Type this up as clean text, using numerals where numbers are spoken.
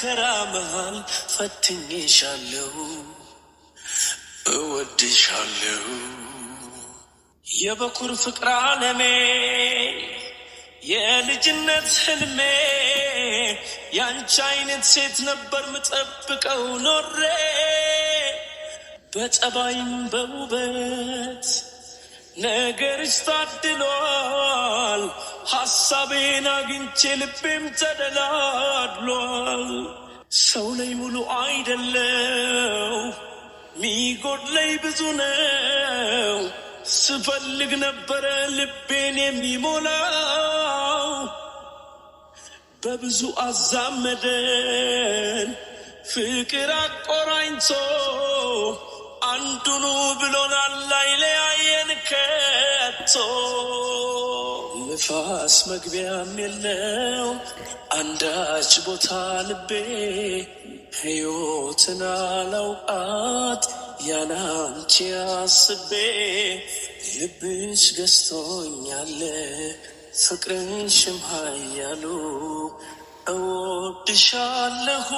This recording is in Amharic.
መከራ መሃል ፈትኜሻለሁ እወድሻለሁ የበኩር ፍቅር ዓለሜ የልጅነት ህልሜ ያንቺ አይነት ሴት ነበር ምጠብቀው ኖሬ በጸባይም በውበት ነገርሽ ታድሏል ሐሳቤን አግኝቼ ልቤም ተደላድሏል ሰው ላይ ሙሉ አይደለው ሚጎድለይ ብዙ ነው ስፈልግ ነበረ ልቤን የሚሞላው በብዙ አዛመደን ፍቅር አቆራኝቶ አንዱኑ ብሎናል አይለያየን ከቶ ንፋስ መግቢያም የለው አንዳች ቦታ ልቤ ሕይወትን አላውቃት ያላንቺ አስቤ ልብሽ ገዝቶኛል ፍቅርሽም ኃያሉ እወድሻለሁ